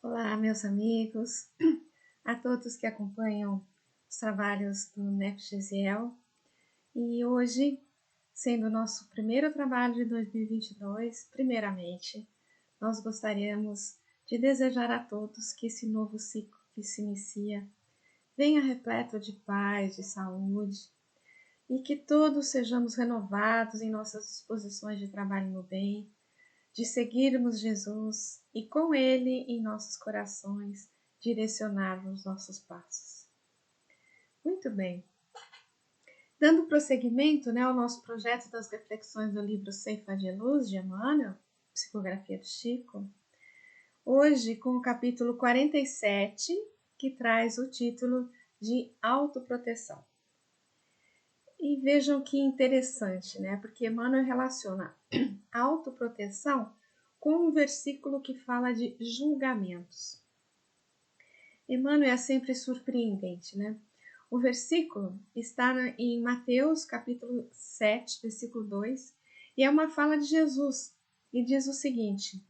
Olá, meus amigos, a todos que acompanham os trabalhos do NEF-GZL. E hoje, sendo o nosso primeiro trabalho de 2022, primeiramente, nós gostaríamos de desejar a todos que esse novo ciclo que se inicia venha repleto de paz, de saúde, e que todos sejamos renovados em nossas disposições de trabalho no bem, de seguirmos Jesus e com Ele em nossos corações direcionarmos nossos passos. Muito bem. Dando prosseguimento ao nosso projeto das reflexões do livro Ceifa de Luz, de Emmanuel, Psicografia de Chico, hoje com o capítulo 47, que traz o título de Autoproteção. E vejam que interessante, porque Emmanuel relaciona a autoproteção com um versículo que fala de julgamentos. Emmanuel é sempre surpreendente, O versículo está em Mateus, capítulo 7, versículo 2, e é uma fala de Jesus, e diz o seguinte: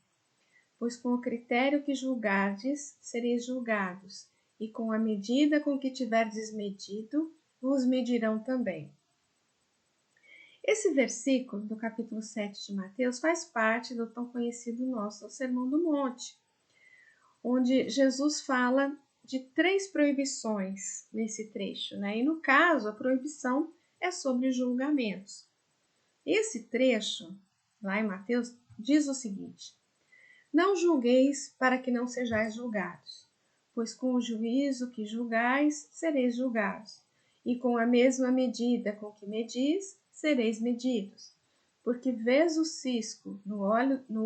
pois com o critério que julgardes, sereis julgados, e com a medida com que tiverdes medido, vos medirão também. Esse versículo do capítulo 7 de Mateus faz parte do tão conhecido nosso Sermão do Monte, onde Jesus fala de 3 proibições nesse trecho, E no caso, a proibição é sobre julgamentos. Esse trecho, lá em Mateus, diz o seguinte: não julgueis para que não sejais julgados, pois com o juízo que julgais, sereis julgados, e com a mesma medida com que medis, sereis medidos. Porque vês o cisco no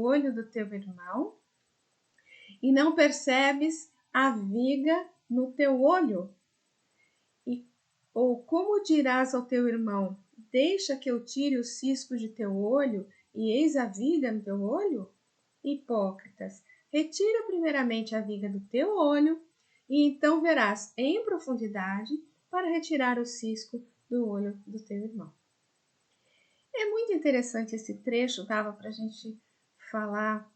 olho do teu irmão, e não percebes a viga no teu olho? Ou como dirás ao teu irmão, deixa que eu tire o cisco de teu olho, e eis a viga no teu olho? Hipócritas, retira primeiramente a viga do teu olho, e então verás em profundidade para retirar o cisco do olho do teu irmão. É muito interessante esse trecho, dava para a gente falar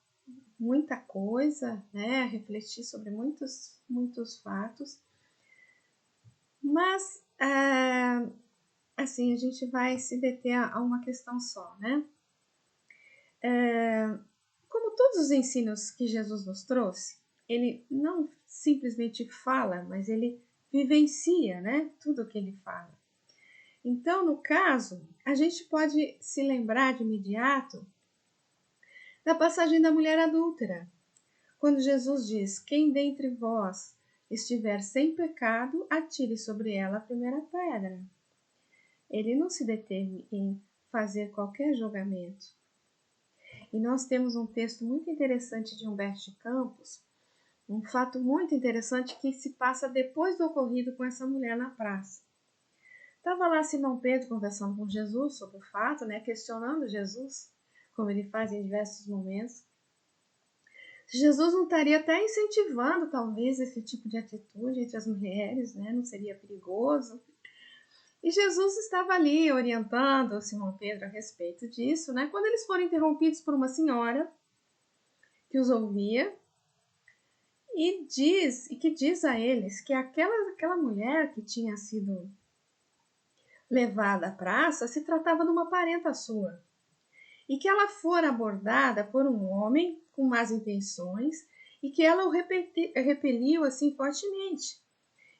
muita coisa, refletir sobre muitos fatos, mas assim, a gente vai se deter a uma questão só, Como todos os ensinos que Jesus nos trouxe, ele não simplesmente fala, mas ele vivencia, tudo o que ele fala. Então, no caso, a gente pode se lembrar de imediato da passagem da mulher adúltera, quando Jesus diz: quem dentre vós estiver sem pecado, atire sobre ela a primeira pedra. Ele não se deteve em fazer qualquer julgamento. E nós temos um texto muito interessante de Humberto de Campos, um fato muito interessante que se passa depois do ocorrido com essa mulher na praça. Estava lá Simão Pedro conversando com Jesus sobre o fato, questionando Jesus, como ele faz em diversos momentos. Jesus não estaria até incentivando, talvez, esse tipo de atitude entre as mulheres, não seria perigoso. E Jesus estava ali orientando Simão Pedro a respeito disso, quando eles foram interrompidos por uma senhora que os ouvia e que diz a eles que aquela mulher que tinha sido levada à praça se tratava de uma parenta sua e que ela fora abordada por um homem com más intenções e que ela o repeliu assim fortemente.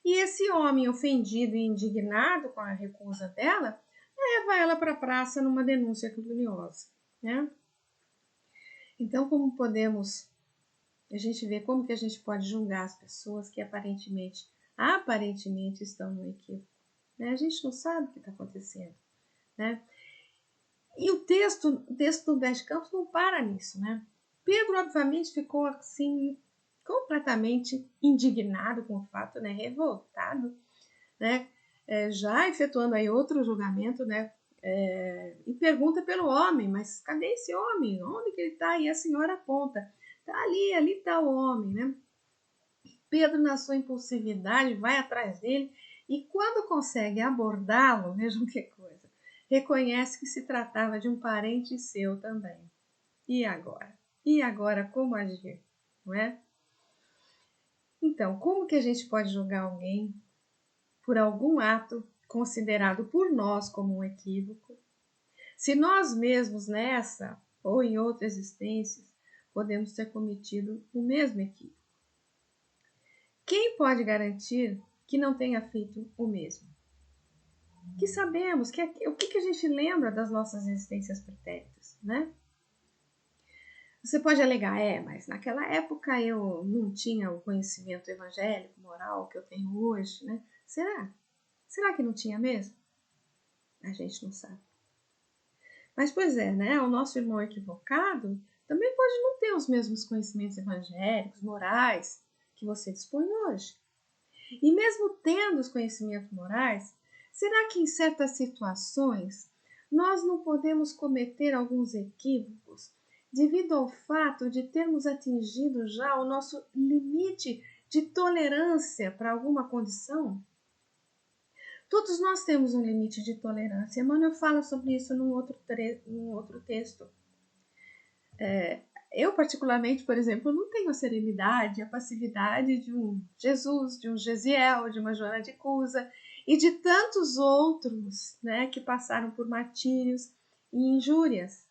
E esse homem, ofendido e indignado com a recusa dela, leva ela para a praça numa denúncia caluniosa, Então, a gente vê como que a gente pode julgar as pessoas que aparentemente estão no equívoco, A gente não sabe o que está acontecendo, E o texto do Humberto de Campos não para nisso, Pedro, obviamente, ficou assim completamente indignado com o fato, revoltado, já efetuando aí outro julgamento, e pergunta pelo homem, mas cadê esse homem? Onde que ele está? E a senhora aponta, está ali está o homem, Pedro, na sua impulsividade, vai atrás dele e quando consegue abordá-lo, vejam que coisa, reconhece que se tratava de um parente seu também. E agora? Como agir? Não é? Então, como que a gente pode julgar alguém por algum ato considerado por nós como um equívoco, se nós mesmos nessa ou em outras existências podemos ter cometido o mesmo equívoco? Quem pode garantir que não tenha feito o mesmo? Que sabemos, o que a gente lembra das nossas existências pretéritas, né? Você pode alegar, mas naquela época eu não tinha o conhecimento evangélico, moral que eu tenho hoje, né? Será? Será que não tinha mesmo? A gente não sabe. Mas, pois é, né? O nosso irmão equivocado também pode não ter os mesmos conhecimentos evangélicos, morais, que você dispõe hoje. E mesmo tendo os conhecimentos morais, será que em certas situações nós não podemos cometer alguns equívocos devido ao fato de termos atingido já o nosso limite de tolerância para alguma condição? Todos nós temos um limite de tolerância. Emmanuel fala sobre isso num outro texto. Eu, particularmente, por exemplo, não tenho a serenidade, a passividade de um Jesus, de um Gesiel, de uma Joana de Cusa e de tantos outros, né, que passaram por martírios e injúrias,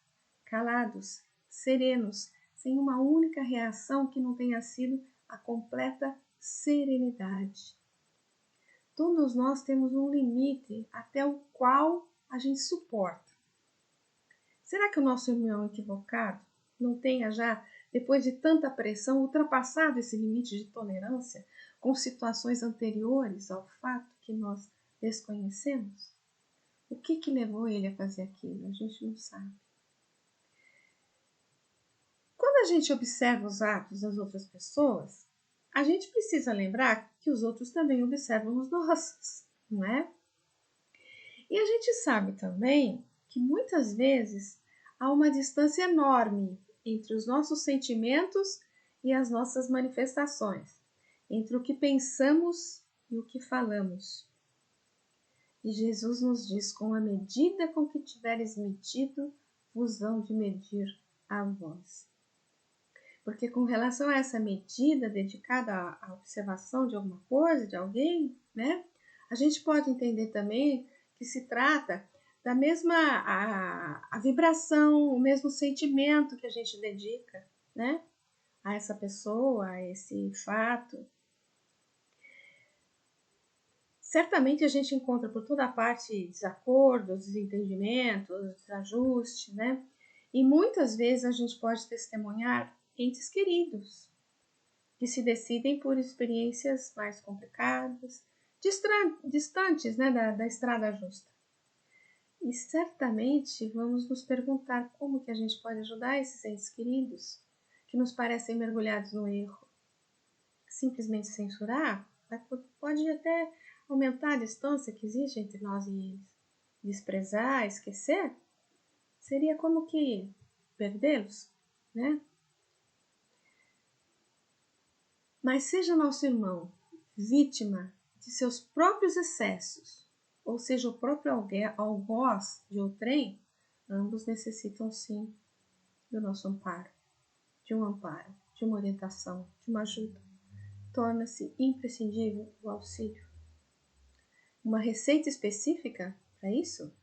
calados, serenos, sem uma única reação que não tenha sido a completa serenidade. Todos nós temos um limite até o qual a gente suporta. Será que o nosso irmão equivocado não tenha já, depois de tanta pressão, ultrapassado esse limite de tolerância com situações anteriores ao fato que nós desconhecemos? O que levou ele a fazer aquilo? A gente não sabe. Quando a gente observa os atos das outras pessoas, a gente precisa lembrar que os outros também observam os nossos, não é? E a gente sabe também que muitas vezes há uma distância enorme entre os nossos sentimentos e as nossas manifestações, entre o que pensamos e o que falamos. E Jesus nos diz: com a medida com que tiveres medido, vos hão de medir a vós. Porque com relação a essa medida dedicada à observação de alguma coisa, de alguém, né, a gente pode entender também que se trata da mesma a vibração, o mesmo sentimento que a gente dedica, né, a essa pessoa, a esse fato. Certamente a gente encontra por toda a parte desacordos, desentendimentos, desajustes, né? E muitas vezes a gente pode testemunhar entes queridos que se decidem por experiências mais complicadas, distantes, né, da estrada justa. E certamente vamos nos perguntar como que a gente pode ajudar esses entes queridos que nos parecem mergulhados no erro. Simplesmente censurar pode até aumentar a distância que existe entre nós e eles. Desprezar, esquecer, seria como que perdê-los, né? Mas seja nosso irmão vítima de seus próprios excessos, ou seja, o próprio algoz de outrem, ambos necessitam sim do nosso amparo, de uma orientação, de uma ajuda. Torna-se imprescindível o auxílio. Uma receita específica para isso?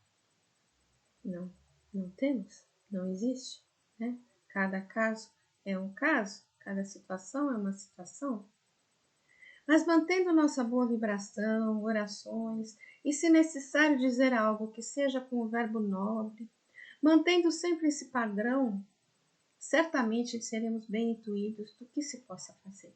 Não temos, não existe, né? Cada caso é um caso, cada situação é uma situação. Mas mantendo nossa boa vibração, orações, e se necessário dizer algo que seja com o verbo nobre, mantendo sempre esse padrão, certamente seremos bem intuídos do que se possa fazer.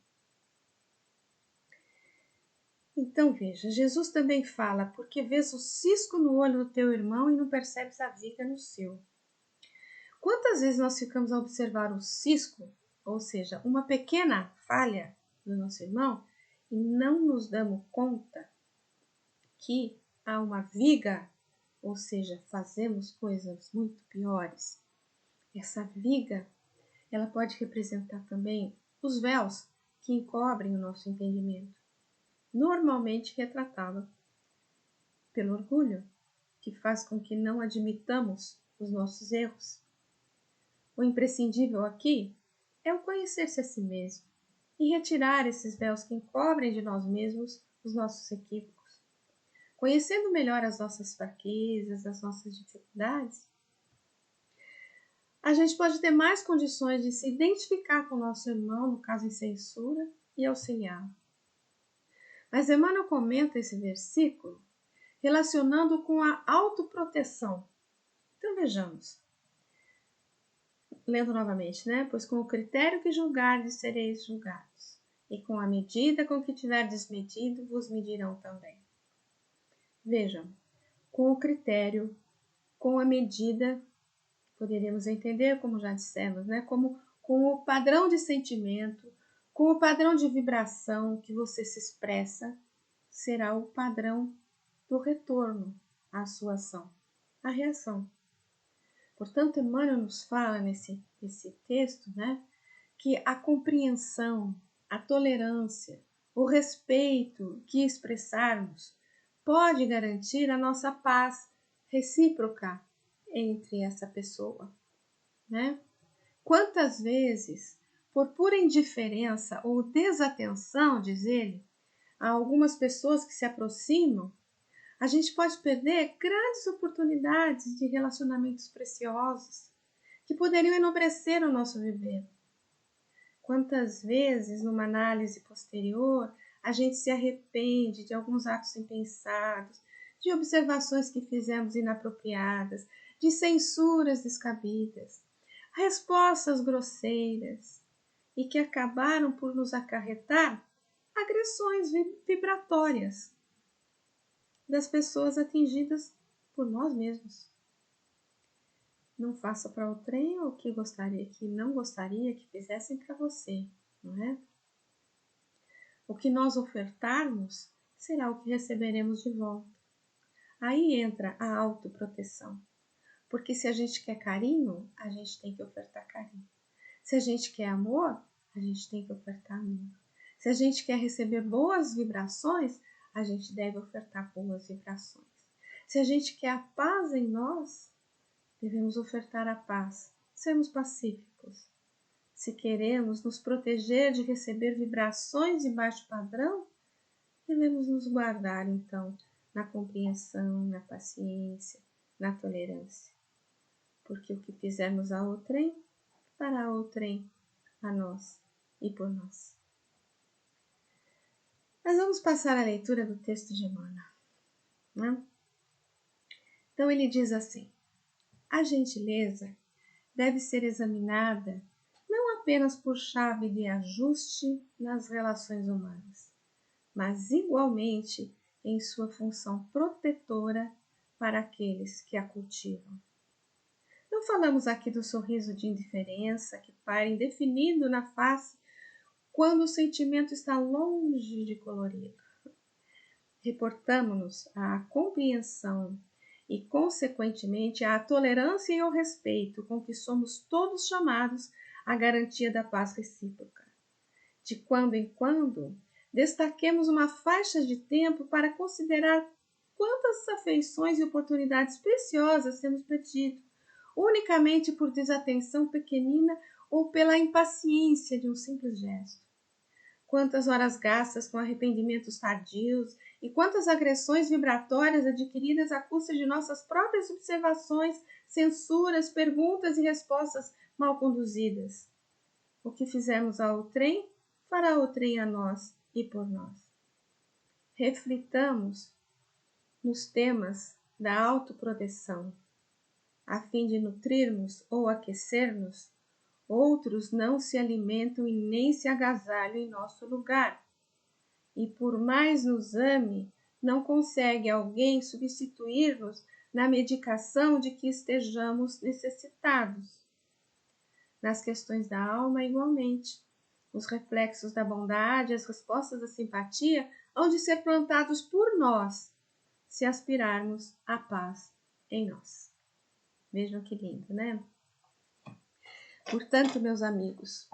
Então veja, Jesus também fala: porque vês o cisco no olho do teu irmão e não percebes a viga no seu. Quantas vezes nós ficamos a observar o cisco, ou seja, uma pequena falha do nosso irmão, e não nos damos conta que há uma viga, ou seja, fazemos coisas muito piores. Essa viga, ela pode representar também os véus que encobrem o nosso entendimento, normalmente retratado pelo orgulho, que faz com que não admitamos os nossos erros. O imprescindível aqui é o conhecer-se a si mesmo e retirar esses véus que encobrem de nós mesmos os nossos equívocos. Conhecendo melhor as nossas fraquezas, as nossas dificuldades, a gente pode ter mais condições de se identificar com o nosso irmão, no caso em censura, e auxiliá-lo. Mas Emmanuel comenta esse versículo relacionando com a autoproteção. Então vejamos. Lendo novamente, né? Pois com o critério que julgardes sereis julgados, e com a medida com que tiverdes medido, vos medirão também. Vejam, com o critério, com a medida, poderíamos entender, como já dissemos, né? Como com o padrão de sentimento, com o padrão de vibração que você se expressa, será o padrão do retorno à sua ação, a reação. Portanto, Emmanuel nos fala nesse texto, né, que a compreensão, a tolerância, o respeito que expressarmos pode garantir a nossa paz recíproca entre essa pessoa, né? Quantas vezes, por pura indiferença ou desatenção, diz ele, a algumas pessoas que se aproximam, a gente pode perder grandes oportunidades de relacionamentos preciosos que poderiam enobrecer o nosso viver. Quantas vezes, numa análise posterior, a gente se arrepende de alguns atos impensados, de observações que fizemos inapropriadas, de censuras descabidas, respostas grosseiras e que acabaram por nos acarretar agressões vibratórias das pessoas atingidas por nós mesmos. Não faça para outrem o que não gostaria que fizessem para você, não é? O que nós ofertarmos será o que receberemos de volta. Aí entra a autoproteção. Porque se a gente quer carinho, a gente tem que ofertar carinho. Se a gente quer amor, a gente tem que ofertar amor. Se a gente quer receber boas vibrações, a gente deve ofertar boas vibrações. Se a gente quer a paz em nós, devemos ofertar a paz, sermos pacíficos. Se queremos nos proteger de receber vibrações de baixo padrão, devemos nos guardar, então, na compreensão, na paciência, na tolerância. Porque o que fizermos a outrem, fará outrem a nós e por nós. Mas vamos passar à leitura do texto de Emmanuel, né? Então ele diz assim: a gentileza deve ser examinada não apenas por chave de ajuste nas relações humanas, mas igualmente em sua função protetora para aqueles que a cultivam. Não falamos aqui do sorriso de indiferença que paira indefinido na face quando o sentimento está longe de colorido. Reportamo-nos à compreensão e, consequentemente, à tolerância e ao respeito com que somos todos chamados à garantia da paz recíproca. De quando em quando, destaquemos uma faixa de tempo para considerar quantas afeições e oportunidades preciosas temos perdido, unicamente por desatenção pequenina ou pela impaciência de um simples gesto. Quantas horas gastas com arrependimentos tardios e quantas agressões vibratórias adquiridas à custa de nossas próprias observações, censuras, perguntas e respostas mal conduzidas. O que fizemos a outrem, fará outrem a nós e por nós. Reflitamos nos temas da autoproteção, a fim de nutrirmos ou aquecer-nos. Outros não se alimentam e nem se agasalham em nosso lugar. E por mais nos ame, não consegue alguém substituir-nos na medicação de que estejamos necessitados. Nas questões da alma, igualmente, os reflexos da bondade, as respostas da simpatia, hão de ser plantados por nós, se aspirarmos à paz em nós. Vejam que lindo, né? Portanto, meus amigos,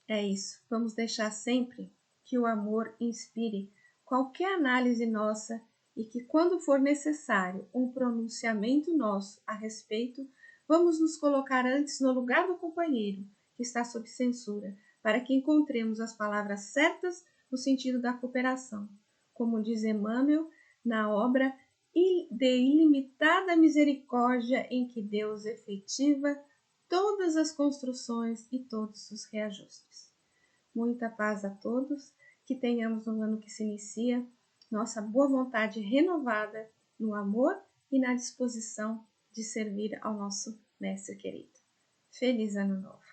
é isso. Vamos deixar sempre que o amor inspire qualquer análise nossa e que, quando for necessário um pronunciamento nosso a respeito, Vamos nos colocar antes no lugar do companheiro, que está sob censura, para que encontremos as palavras certas no sentido da cooperação. Como diz Emmanuel na obra de ilimitada misericórdia em que Deus efetiva todas as construções e todos os reajustes. Muita paz a todos, que tenhamos no ano que se inicia nossa boa vontade renovada no amor e na disposição de servir ao nosso Mestre querido. Feliz Ano Novo!